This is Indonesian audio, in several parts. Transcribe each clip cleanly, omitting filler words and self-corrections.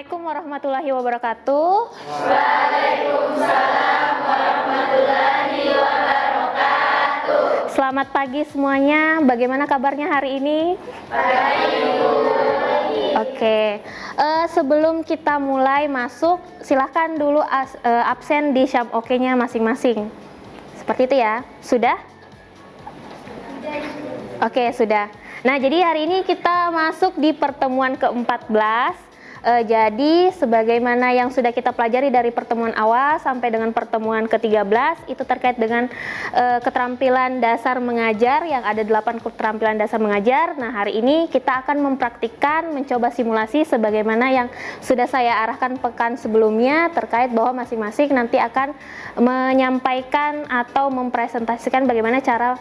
Assalamualaikum warahmatullahi wabarakatuh. Waalaikumsalam warahmatullahi wabarakatuh. Selamat pagi semuanya. Bagaimana kabarnya hari ini? Baik. Oke. Sebelum kita mulai masuk, silahkan dulu absen di syam oke-nya masing-masing. Seperti itu ya. Sudah? Oke, sudah. Nah, jadi hari ini kita masuk di pertemuan ke-14. Jadi sebagaimana yang sudah kita pelajari dari pertemuan awal sampai dengan pertemuan ke-13 itu terkait dengan keterampilan dasar mengajar, yang ada 8 keterampilan dasar mengajar. Nah, hari ini kita akan mempraktikkan, mencoba simulasi sebagaimana yang sudah saya arahkan pekan sebelumnya, terkait bahwa masing-masing nanti akan menyampaikan atau mempresentasikan bagaimana cara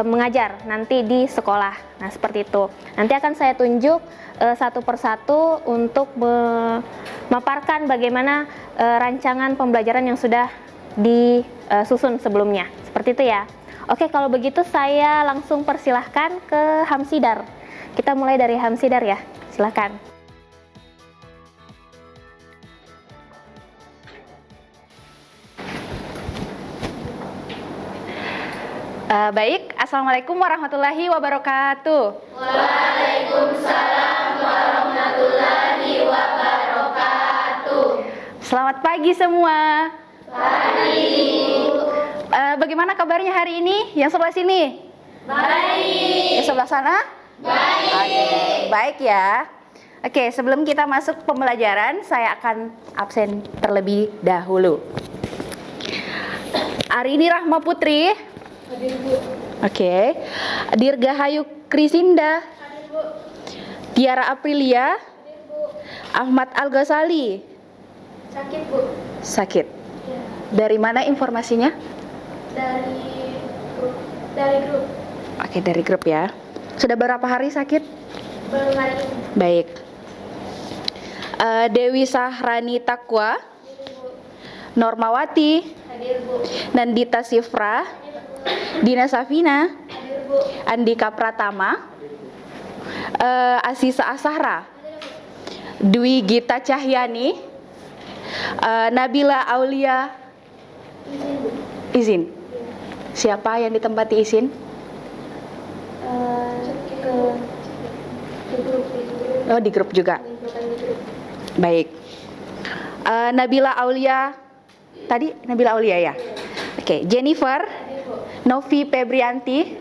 mengajar nanti di sekolah. Nah, seperti itu. Nanti akan saya tunjuk satu persatu untuk memaparkan bagaimana rancangan pembelajaran yang sudah disusun sebelumnya. Seperti itu ya. Oke, kalau begitu saya langsung persilahkan ke Hamsidar. Kita mulai dari Hamsidar ya. Silahkan. Baik, Assalamualaikum warahmatullahi wabarakatuh. Waalaikumsalam warahmatullahi wabarakatuh. Selamat pagi semua. Pagi. Bagaimana kabarnya hari ini? Yang sebelah sini? Baik. Yang sebelah sana? Baik. Oke, baik ya. Oke, sebelum kita masuk pembelajaran, saya akan absen terlebih dahulu. Hari ini Rahma Putri. Hadir, Bu. Oke. Dirgahayu Krisinda. Hadir, Bu. Tiara Aprilia. Hadir, Bu. Ahmad Al-Ghazali. Sakit, Bu. Sakit. Ya. Dari mana informasinya? Dari grup. Oke, dari grup ya. Sudah berapa hari sakit? Baru hari ini. Baik. Dewi Sahrani Takwa, Hadir, Bu. Normawati, Hadir, Bu. Nandita Sifra, Hadir, Bu. Dina Safina, Hadir, Bu. Andika Pratama, Asisa Asahra, Hadir, Bu. Dwi Gita Cahyani, Nabila Aulia. Izin, Bu. Izin. Siapa yang ditempati Izin? Ke grup. Oh, di grup juga. Menginfokan di grup. Baik. Nabila Aulia. Tadi Nabila Aulia ya? Oke, Jennifer, Hadir, Bu. Novi Febrianti,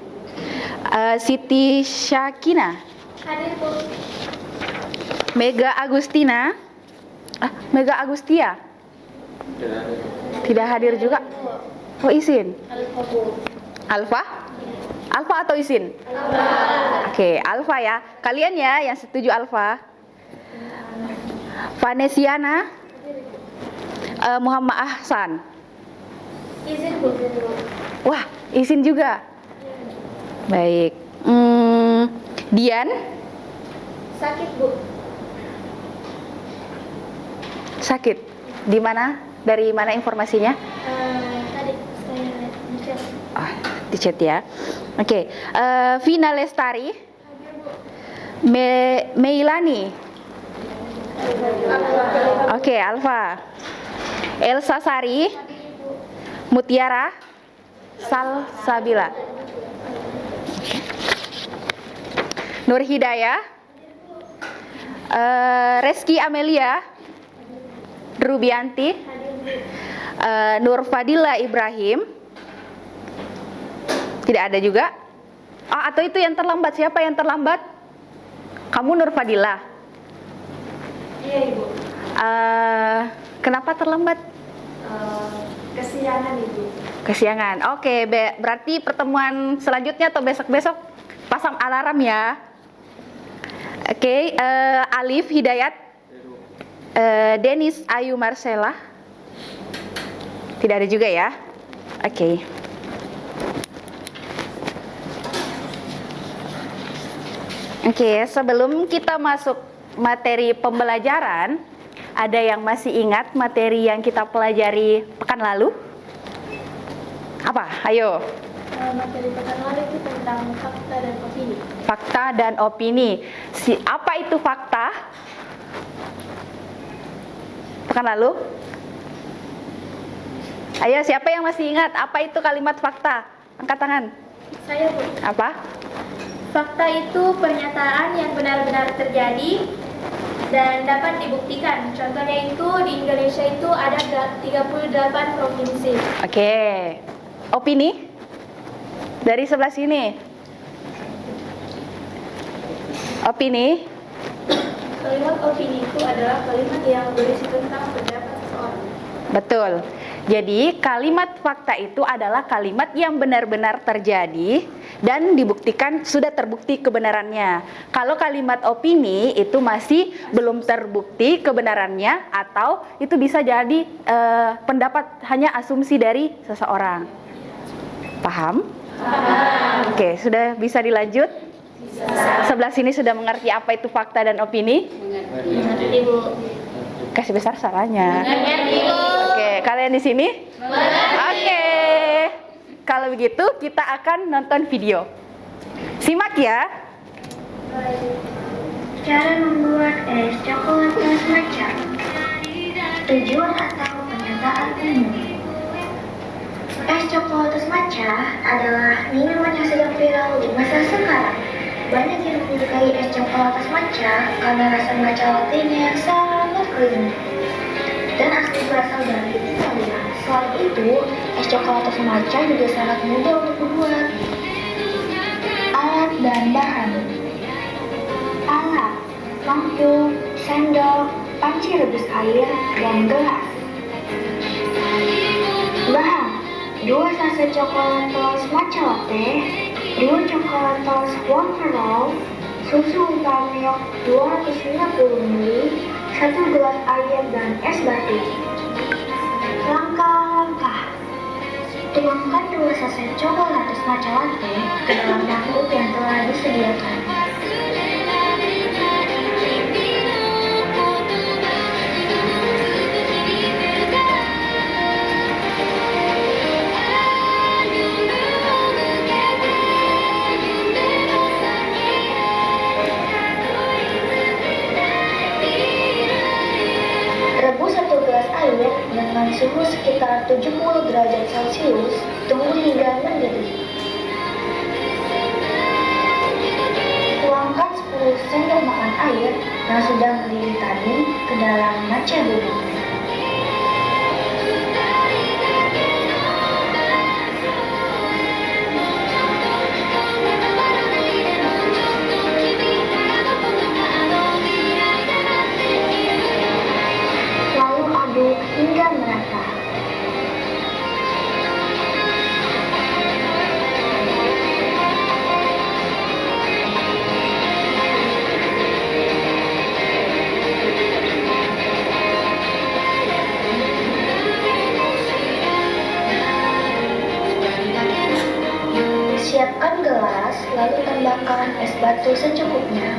Siti Syakina, Hadir, Bu. Mega Agustina, Mega Agustia. Tidak hadir juga. Oh, izin. Alfa, Bu. Alfa? Alfa atau izin? Oke, Alfa ya. Kalian ya yang setuju Alfa. Vanesiana, Muhammad Ahsan. Izin, Bu. Wah, izin juga. Baik. Dian, Sakit, Bu. sakit. Di mana? Dari mana informasinya? Tadi saya lihat di chat. Di chat ya. Oke. Vina Lestari, Hadir, Bu. Meilani. Oke, Alfa. Elsa Sari, Mutiara, Salsabila. Nur Hidayah, Reski Amelia, Rubianti, Nur Fadila Ibrahim. Tidak ada juga. Atau itu yang terlambat. Siapa yang terlambat? Kamu Nur Fadila. Iya, Ibu. Kenapa terlambat? Kesiangan, Ibu. Kesiangan. Oke, berarti pertemuan selanjutnya atau besok-besok pasang alarm ya. Oke, Alif Hidayat, Denis Ayu Marcella. Tidak ada juga ya. Oke. Oke, sebelum kita masuk materi pembelajaran, ada yang masih ingat materi yang kita pelajari pekan lalu? Apa? Ayo. Materi pekan lalu itu tentang fakta dan opini. Fakta dan opini. Apa itu fakta? pekan lalu? Ayo, siapa yang masih ingat apa itu kalimat fakta? Angkat tangan. Saya, Bu. Apa? Fakta itu pernyataan yang benar-benar terjadi dan dapat dibuktikan. Contohnya itu di Indonesia itu ada 38 provinsi. Oke. Opini? Dari sebelah sini. Opini? Kalimat opini itu adalah kalimat yang berisi tentang pendapat seseorang. Betul. Jadi kalimat fakta itu adalah kalimat yang benar-benar terjadi dan dibuktikan, sudah terbukti kebenarannya. Kalau kalimat opini itu masih belum terbukti kebenarannya, atau itu bisa jadi pendapat, hanya asumsi dari seseorang. Paham? Paham. Oke, sudah bisa dilanjut? Bisa. Sebelah sini sudah mengerti apa itu fakta dan opini? Mengerti, Bu. Kasih besar suaranya. Mengerti, Bu. Oke, kalian di sini? Oke. Kalau begitu kita akan nonton video. Simak ya. Cara membuat es coklat khas matcha. Tujuan atau pernyataan umum. Es coklat khas matcha adalah minuman yang sedang viral di masa sekarang. Banyak yang menyukai es coklat khas matcha karena rasa matcha latte-nya yang sangat creamy dan asli berasal dari Italia. Selain itu, es coklat khas matcha juga sangat mudah untuk dibuat. Alat dan bahan. Alat: mangkuk, sendok, panci rebus air, dan gelas. Bahan: 2 sachet coklat tos matcha latte, 2 coklat tos waffle, susu ultra milk 250 ml, 1 gelas air, dan es batu. Langkah-langkah: tuangkan 2 sachet coklat tos matcha latte ke dalam mangkuk yang telah disediakan. Rebus 1 gelas air dengan suhu sekitar 70 derajat Celcius, tunggu hingga mendidih. Tuangkan 10 sendok makan air yang sudah mendidih tadi ke dalam matcha bubuk. Lalu aduk hingga merata. Siapkan gelas, lalu tambahkan es batu secukupnya.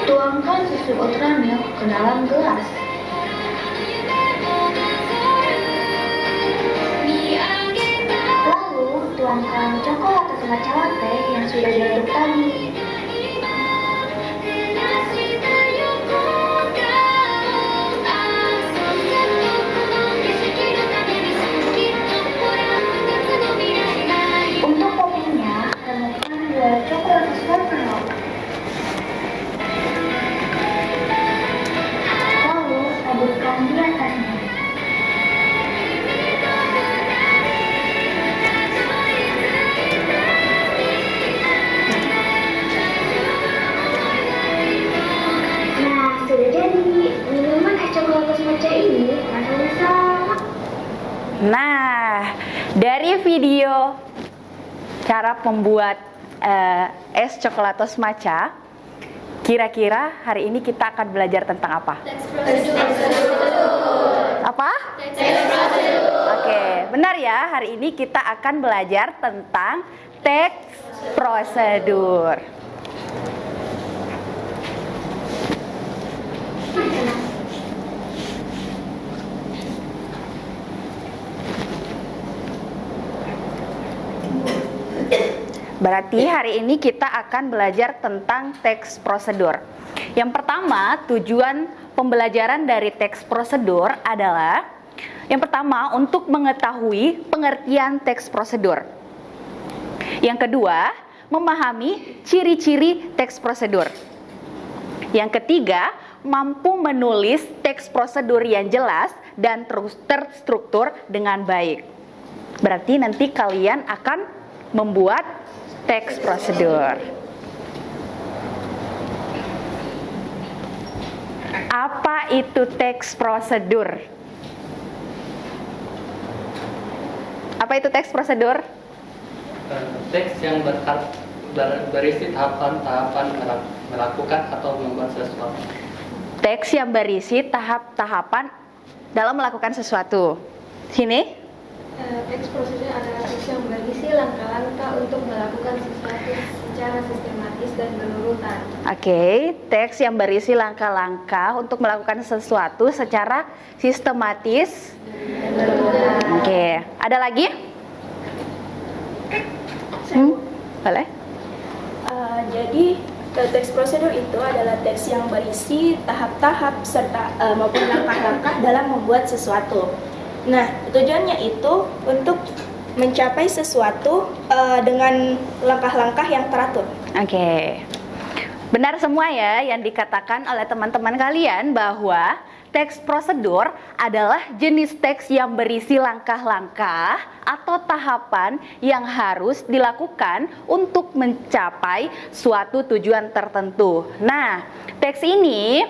Tuangkan susu ultra milk ke dalam gelas. Lalu tuangkan coklat atau matcha latte yang sudah diaduk tadi. Untuk toppingnya, tambahkan 2 coklat waffle. Lalu taburkan di atasnya. Nah, sudah jadi. Minuman es coklat khas matcha ini rasanya sangat. Nah, dari video cara membuat es coklatos matcha, kira-kira hari ini kita akan belajar tentang apa? Apa? Oke, benar ya. Hari ini kita akan belajar tentang teks prosedur. Berarti hari ini kita akan belajar tentang teks prosedur. Yang pertama, tujuan pembelajaran dari teks prosedur adalah yang pertama untuk mengetahui pengertian teks prosedur. Yang kedua, memahami ciri-ciri teks prosedur. Yang ketiga, mampu menulis teks prosedur yang jelas dan terstruktur dengan baik. Berarti nanti kalian akan membuat teks prosedur. Apa itu teks prosedur? Apa itu teks prosedur? Teks yang berisi tahapan-tahapan melakukan atau membuat sesuatu. Teks yang berisi tahap-tahapan dalam melakukan sesuatu. Sini. Teks prosedur adalah teks yang berisi langkah-langkah untuk melakukan sesuatu secara sistematis dan berurutan. Oke, teks yang berisi langkah-langkah untuk melakukan sesuatu secara sistematis. Oke, ada lagi? Boleh? Jadi teks prosedur itu adalah teks yang berisi tahap-tahap serta maupun langkah-langkah dalam membuat sesuatu. Nah, tujuannya itu untuk mencapai sesuatu dengan langkah-langkah yang teratur. Oke. Benar semua ya yang dikatakan oleh teman-teman kalian bahwa teks prosedur adalah jenis teks yang berisi langkah-langkah atau tahapan yang harus dilakukan untuk mencapai suatu tujuan tertentu. Nah, teks ini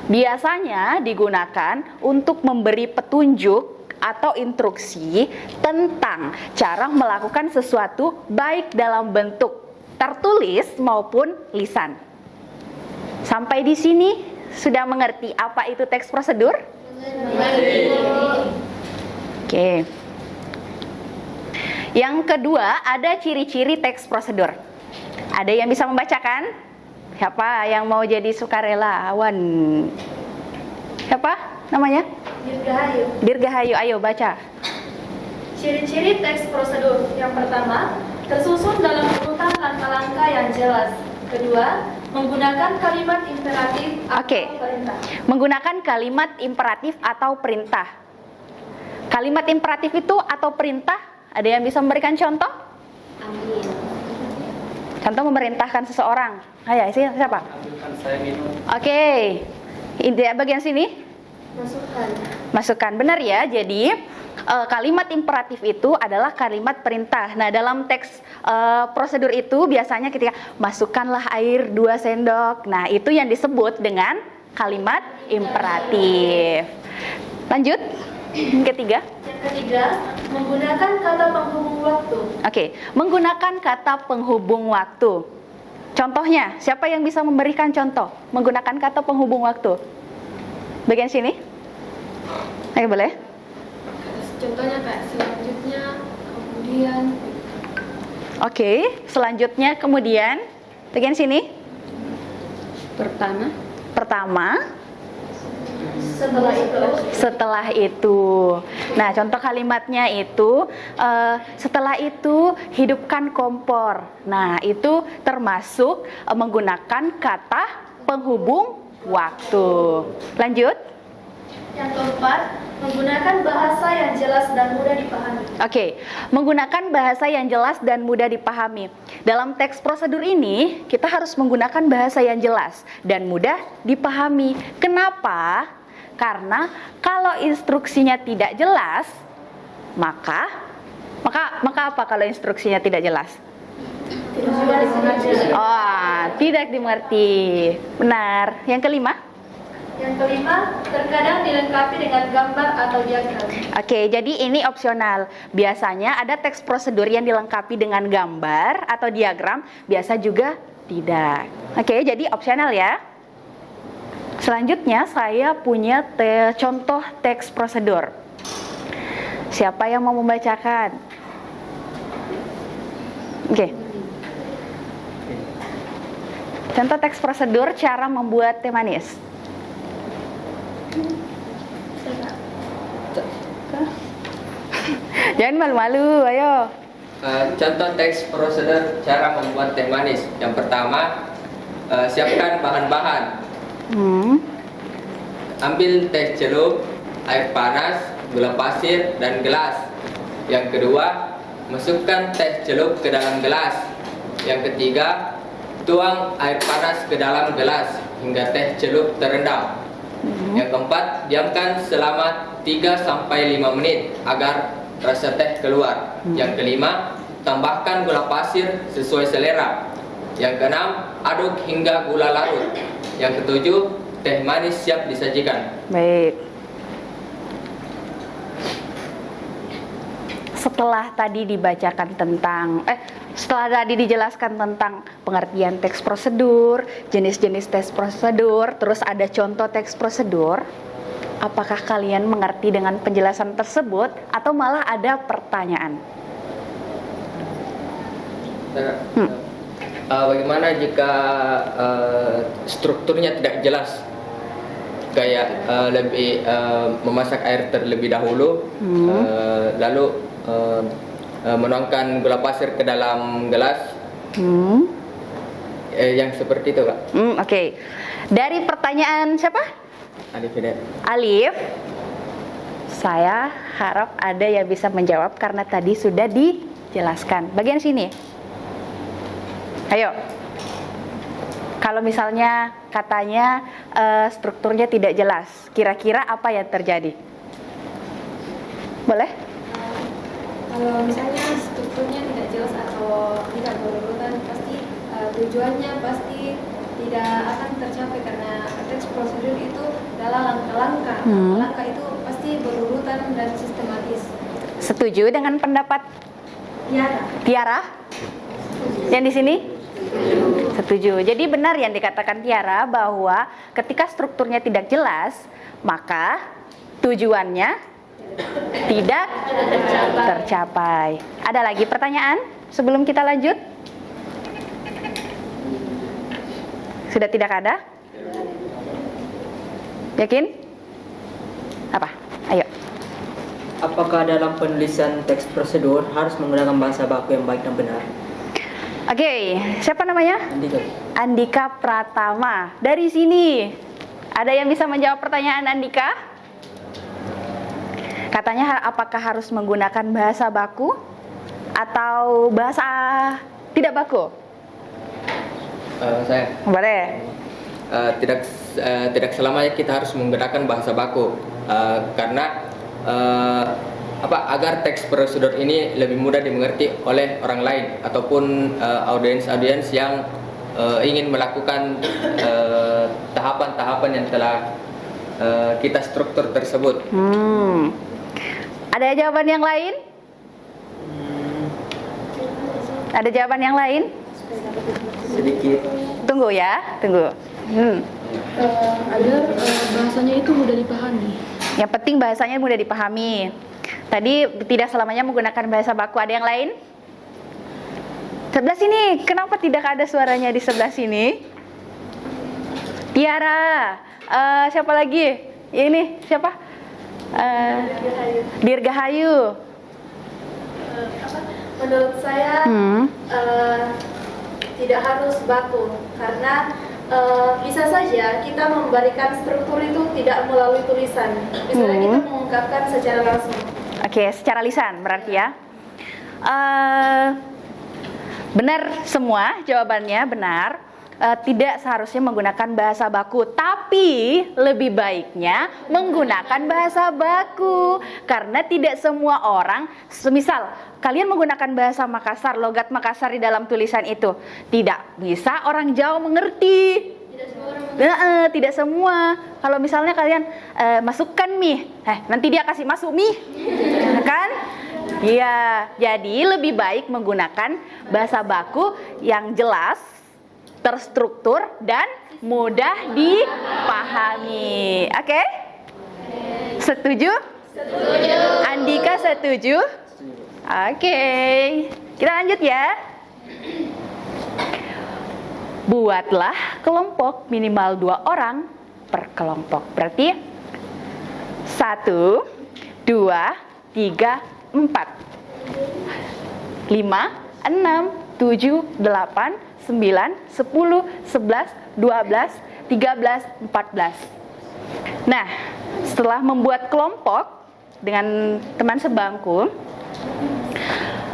biasanya digunakan untuk memberi petunjuk atau instruksi tentang cara melakukan sesuatu baik dalam bentuk tertulis maupun lisan. Sampai di sini sudah mengerti apa itu teks prosedur? Oke. Yang kedua, ada ciri-ciri teks prosedur. Ada yang bisa membacakan? Siapa yang mau jadi sukarelawan? Siapa namanya? Dirgahayu. Dirgahayu, ayo baca. Ciri-ciri teks prosedur. Yang pertama, tersusun dalam urutan langkah-langkah yang jelas. Kedua, menggunakan kalimat imperatif atau perintah. Menggunakan kalimat imperatif atau perintah. Kalimat imperatif itu atau perintah, ada yang bisa memberikan contoh? Amin. Contoh memerintahkan seseorang. Ayo, siapa? Ambilkan saya minum. Oke. Inti bagian sini? Masukkan. Benar ya. Jadi kalimat imperatif itu adalah kalimat perintah. Nah, dalam teks prosedur itu biasanya ketika masukkanlah air 2 sendok. Nah, itu yang disebut dengan kalimat imperatif. Lanjut. Yang ketiga. Yang ketiga, menggunakan kata penghubung waktu. Oke, menggunakan kata penghubung waktu. Contohnya, siapa yang bisa memberikan contoh menggunakan kata penghubung waktu? Bagian sini. Oke, boleh? Contohnya kayak selanjutnya, kemudian. Oke, selanjutnya kemudian bagian sini. Pertama. Setelah itu. Nah, contoh kalimatnya itu setelah itu hidupkan kompor. Nah, itu termasuk menggunakan kata penghubung waktu. Lanjut. Yang keempat, menggunakan bahasa yang jelas dan mudah dipahami. Oke, menggunakan bahasa yang jelas dan mudah dipahami. Dalam teks prosedur ini, kita harus menggunakan bahasa yang jelas dan mudah dipahami. Kenapa? Karena kalau instruksinya tidak jelas, maka apa kalau instruksinya tidak jelas? Tidak dimengerti. Benar. Yang kelima? Yang kelima, terkadang dilengkapi dengan gambar atau diagram. Oke, jadi ini opsional. Biasanya ada teks prosedur yang dilengkapi dengan gambar atau diagram, biasa juga tidak. Oke, jadi opsional ya. Selanjutnya saya punya contoh teks prosedur. Siapa yang mau membacakan? Oke. Contoh teks prosedur cara membuat teh manis. Jangan malu-malu, ayo. Contoh teks prosedur cara membuat teh manis. Yang pertama, siapkan bahan-bahan. Ambil teh celup, air panas, gula pasir, dan gelas. Yang kedua, masukkan teh celup ke dalam gelas. Yang ketiga, tuang air panas ke dalam gelas hingga teh celup terendam. Yang keempat, diamkan selama 3-5 menit agar rasa teh keluar. Yang kelima, tambahkan gula pasir sesuai selera. Yang keenam, aduk hingga gula larut. Yang ketujuh, teh manis siap disajikan. Baik. Setelah tadi dijelaskan tentang pengertian teks prosedur, jenis-jenis teks prosedur, terus ada contoh teks prosedur, apakah kalian mengerti dengan penjelasan tersebut atau malah ada pertanyaan? Bagaimana jika strukturnya tidak jelas? Kayak lebih memasak air terlebih dahulu, lalu menuangkan gula pasir ke dalam gelas, yang seperti itu, Kak. Oke. Dari pertanyaan siapa? Alif Hidayat. Alif. Saya harap ada yang bisa menjawab karena tadi sudah dijelaskan. Bagian sini. Ayo. Kalau misalnya katanya strukturnya tidak jelas, kira-kira apa yang terjadi? Boleh? Kalau misalnya strukturnya tidak jelas atau tidak berurutan, pasti tujuannya pasti tidak akan tercapai karena teks prosedur itu adalah langkah-langkah. Langkah itu pasti berurutan dan sistematis. Setuju dengan pendapat Tiara? Yang di sini? Setuju. Jadi benar yang dikatakan Tiara bahwa ketika strukturnya tidak jelas, maka tujuannya tidak tercapai. Ada lagi pertanyaan sebelum kita lanjut? Sudah tidak ada? Yakin? Apa? Ayo. Apakah dalam penulisan teks prosedur harus menggunakan bahasa baku yang baik dan benar? Oke, siapa namanya? Andika. Andika Pratama. Dari sini, ada yang bisa menjawab pertanyaan Andika? Katanya apakah harus menggunakan bahasa baku atau bahasa tidak baku? Saya Boleh. tidak selamanya kita harus menggunakan bahasa baku, karena agar teks prosedur ini lebih mudah dimengerti oleh orang lain ataupun audiens yang ingin melakukan tahapan-tahapan yang telah kita struktur tersebut. Ada jawaban yang lain? Ada jawaban yang lain? Sedikit. Tunggu ya, tunggu. Agar bahasanya itu mudah dipahami. Yang penting bahasanya mudah dipahami. Tadi tidak selamanya menggunakan bahasa baku. Ada yang lain? Sebelah sini, kenapa tidak ada suaranya di sebelah sini? Tiara, siapa lagi? Ini siapa? Dirgahayu. Menurut saya tidak harus baku karena bisa saja kita memberikan struktur itu tidak melalui tulisan. Misalnya kita mengungkapkan secara langsung. Oke, secara lisan berarti ya. Benar semua jawabannya benar. Tidak seharusnya menggunakan bahasa baku, tapi lebih baiknya menggunakan bahasa baku karena tidak semua orang, semisal kalian menggunakan bahasa Makassar, logat Makassar di dalam tulisan itu, tidak bisa orang Jawa mengerti. Tidak semua. Kalau misalnya kalian masukkan mie, nanti dia kasih masuk mie, kan? Iya, jadi lebih baik menggunakan bahasa baku yang jelas, terstruktur dan mudah dipahami. Oke? Setuju? Setuju. Andika setuju? Oke. Kita lanjut ya. Buatlah kelompok minimal 2 orang per kelompok. Berarti 1, 2, 3, 4. 5, 6, 7, 8, 9, 10, 11, 12, 13, 14. Nah, setelah membuat kelompok dengan teman sebangku,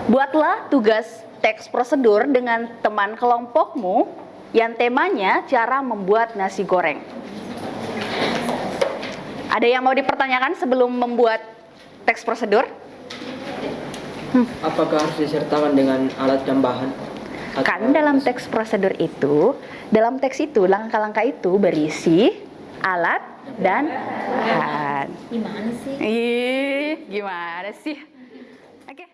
buatlah tugas teks prosedur dengan teman kelompokmu yang temanya cara membuat nasi goreng. Ada yang mau dipertanyakan sebelum membuat teks prosedur? Apakah harus disertakan dengan alat dan bahan? Kan dalam teks prosedur itu, dalam teks itu langkah-langkah itu berisi alat dan bahan. Gimana sih? Gimana sih? Oke.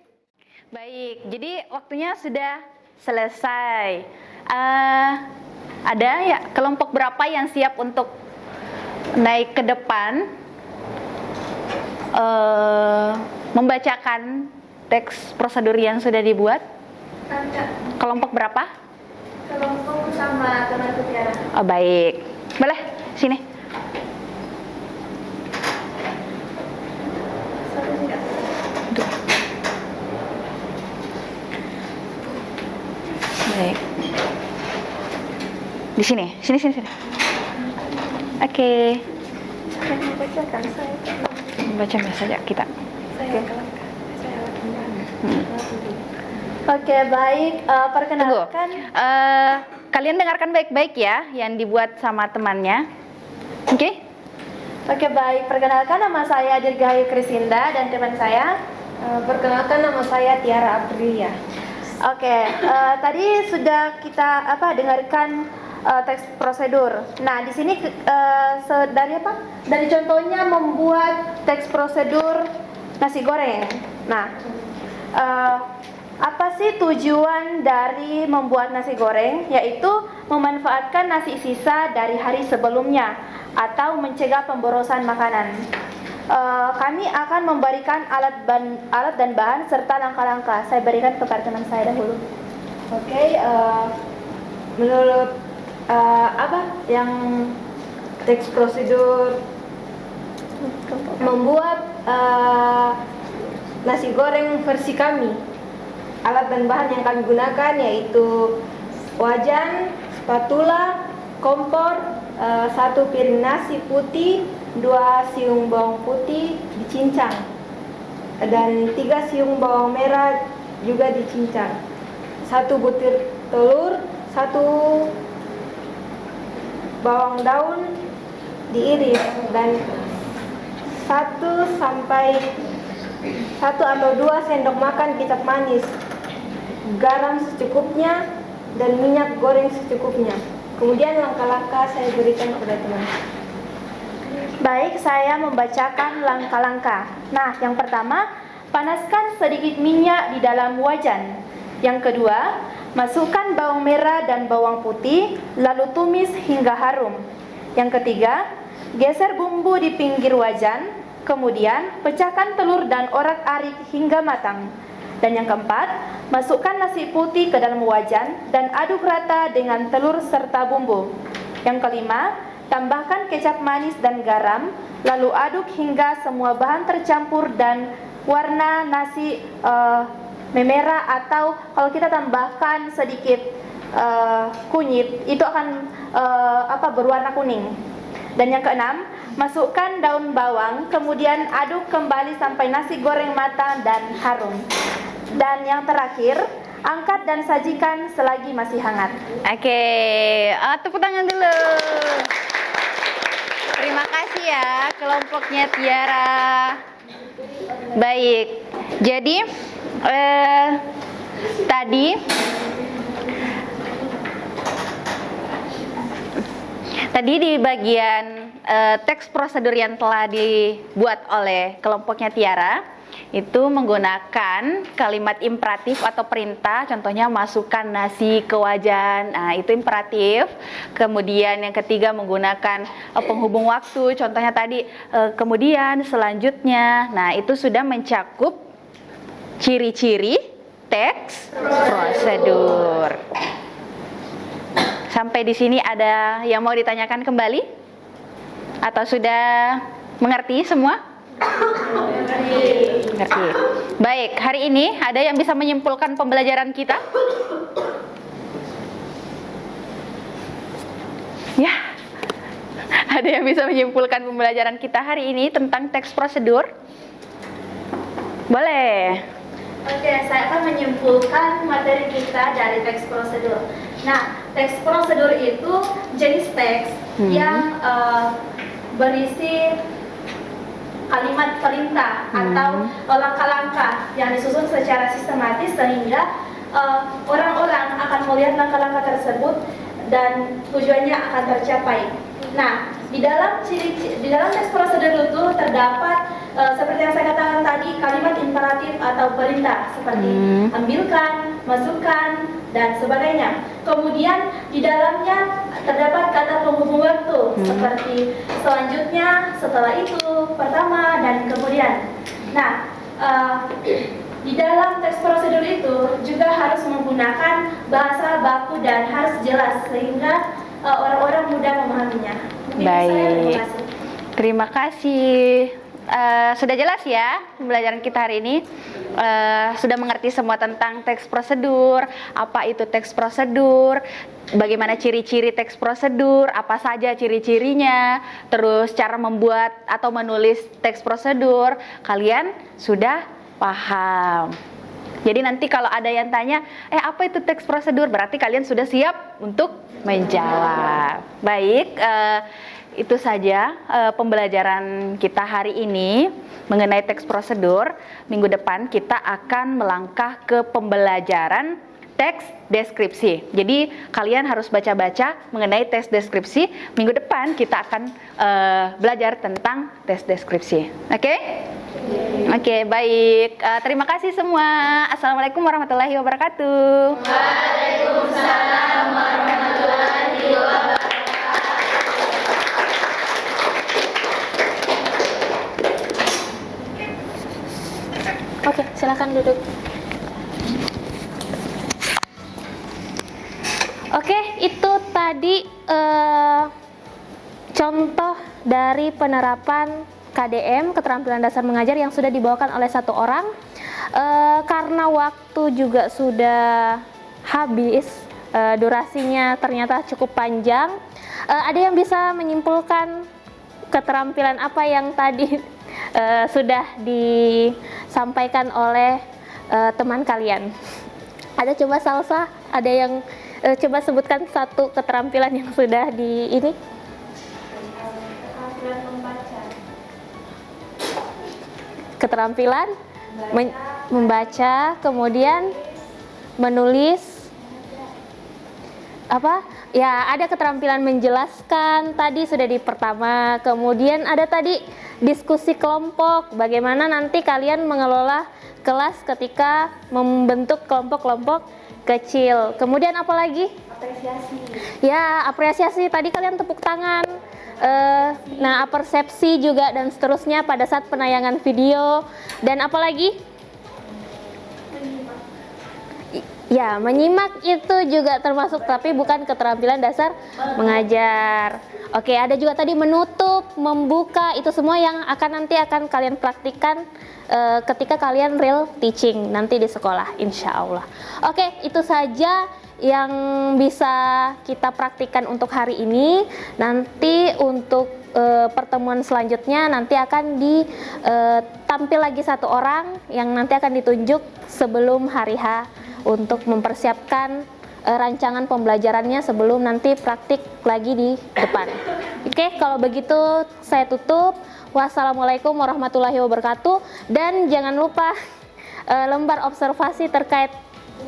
Baik, jadi waktunya sudah selesai. Ada ya kelompok berapa yang siap untuk naik ke depan membacakan teks prosedur yang sudah dibuat? Kelompok berapa? Kelompok sama temanku Tiara. Oh, baik. Boleh, sini. Baik. Di sini. Sini. Oke. Saya membacakan saya. Baca saja kita. Saya Oke, baik. Tunggu. Perkenalkan. Kalian dengarkan baik-baik ya yang dibuat sama temannya. Oke? Oke, baik. Perkenalkan, nama saya Dirgahayu Krisinda dan teman saya. Perkenalkan, nama saya Tiara Aprilia. Oke, tadi sudah kita dengarkan teks prosedur. Nah, di sini dari apa? Dari contohnya membuat teks prosedur nasi goreng. Nah, apa sih tujuan dari membuat nasi goreng? Yaitu memanfaatkan nasi sisa dari hari sebelumnya atau mencegah pemborosan makanan. Kami akan memberikan alat dan bahan serta langkah-langkah. Saya berikan kepada teman saya dahulu. Oke, menurut apa yang teks prosedur membuat nasi goreng versi kami. Alat dan bahan yang kami gunakan yaitu wajan, spatula, kompor, 1 piring nasi putih, 2 siung bawang putih dicincang, dan 3 siung bawang merah juga dicincang, 1 butir telur, 1 bawang daun diiris, dan 1 atau 2 sendok makan kecap manis, garam secukupnya, dan minyak goreng secukupnya. Kemudian langkah-langkah saya berikan kepada teman. Baik, saya membacakan langkah-langkah. Nah, yang pertama, panaskan sedikit minyak di dalam wajan. Yang kedua, masukkan bawang merah dan bawang putih, lalu tumis hingga harum. Yang ketiga, geser bumbu di pinggir wajan. Kemudian, pecahkan telur dan orak-arik hingga matang. Dan yang keempat, masukkan nasi putih ke dalam wajan dan aduk rata dengan telur serta bumbu. Yang kelima, tambahkan kecap manis dan garam, lalu aduk hingga semua bahan tercampur dan warna nasi memerah, atau kalau kita tambahkan sedikit kunyit, itu akan berwarna kuning. Dan yang keenam, masukkan daun bawang, kemudian aduk kembali sampai nasi goreng matang dan harum. Dan yang terakhir, angkat dan sajikan selagi masih hangat. Oke, tepuk tangan dulu. Terima kasih ya kelompoknya Tiara. Baik, jadi tadi di bagian teks prosedur yang telah dibuat oleh kelompoknya Tiara itu menggunakan kalimat imperatif atau perintah, contohnya masukkan nasi ke wajan, nah itu imperatif. Kemudian yang ketiga menggunakan penghubung waktu, contohnya tadi kemudian selanjutnya, nah itu sudah mencakup ciri-ciri teks prosedur. Sampai di sini ada yang mau ditanyakan kembali? Atau sudah mengerti semua? Ngerti. Baik, hari ini ada yang bisa menyimpulkan pembelajaran kita? Ya, ada yang bisa menyimpulkan pembelajaran kita hari ini tentang teks prosedur? Boleh. Oke, saya akan menyimpulkan materi kita dari teks prosedur. Nah, teks prosedur itu jenis teks yang berisi kalimat perintah atau langkah-langkah yang disusun secara sistematis sehingga orang-orang akan melihat langkah-langkah tersebut dan tujuannya akan tercapai. Nah, di dalam teks prosedur itu terdapat seperti yang saya katakan tadi, kalimat imperatif atau perintah seperti ambilkan, masukkan, dan sebagainya. Kemudian di dalamnya terdapat kata penghubung waktu seperti selanjutnya, setelah itu, pertama, dan kemudian. Nah, di dalam teks prosedur itu juga harus menggunakan bahasa baku dan harus jelas sehingga orang-orang mudah memahaminya. Mungkin Baik, terima kasih. Sudah jelas ya pembelajaran kita hari ini. Sudah mengerti semua tentang teks prosedur, apa itu teks prosedur, bagaimana ciri-ciri teks prosedur, apa saja ciri-cirinya, terus cara membuat atau menulis teks prosedur. Kalian sudah paham. Jadi nanti kalau ada yang tanya, apa itu teks prosedur? Berarti kalian sudah siap untuk menjawab. Baik, itu saja pembelajaran kita hari ini mengenai teks prosedur. Minggu depan kita akan melangkah ke pembelajaran teks deskripsi. Jadi kalian harus baca-baca mengenai teks deskripsi. Minggu depan kita akan belajar tentang teks deskripsi. Oke? Oke, baik. Terima kasih semua. Assalamualaikum warahmatullahi wabarakatuh. Waalaikumsalam warahmatullahi wabarakatuh. Oke, silakan duduk. Oke, itu tadi contoh dari penerapan KDM, keterampilan dasar mengajar, yang sudah dibawakan oleh satu orang. Karena waktu juga sudah habis, durasinya ternyata cukup panjang. Ada yang bisa menyimpulkan keterampilan apa yang tadi sudah disampaikan oleh teman kalian? Ada coba Salsa, ada yang coba sebutkan satu keterampilan yang sudah di ini? Keterampilan membaca, kemudian menulis, apa? Ya, ada keterampilan menjelaskan, tadi sudah di pertama. Kemudian ada tadi diskusi kelompok, bagaimana nanti kalian mengelola kelas ketika membentuk kelompok-kelompok kecil. Kemudian apa lagi? Apresiasi. Ya, apresiasi, tadi kalian tepuk tangan. Nah, persepsi juga dan seterusnya pada saat penayangan video. Dan apa lagi? Ya, menyimak itu juga termasuk, tapi bukan keterampilan dasar mengajar. Oke, ada juga tadi menutup, membuka, itu semua yang nanti akan kalian praktikkan ketika kalian real teaching nanti di sekolah, insya Allah. Oke, itu saja yang bisa kita praktikkan untuk hari ini. Nanti untuk pertemuan selanjutnya nanti akan ditampil lagi satu orang yang nanti akan ditunjuk sebelum hari H untuk mempersiapkan rancangan pembelajarannya sebelum nanti praktik lagi di depan. Oke, kalau begitu saya tutup. Wassalamualaikum warahmatullahi wabarakatuh. Dan jangan lupa lembar observasi terkait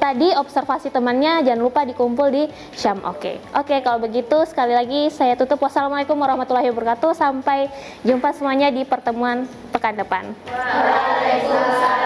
tadi, observasi temannya jangan lupa dikumpul di Syam. Oke, kalau begitu sekali lagi saya tutup. Wassalamualaikum warahmatullahi wabarakatuh. Sampai jumpa semuanya di pertemuan pekan depan. Waalaikumsalam.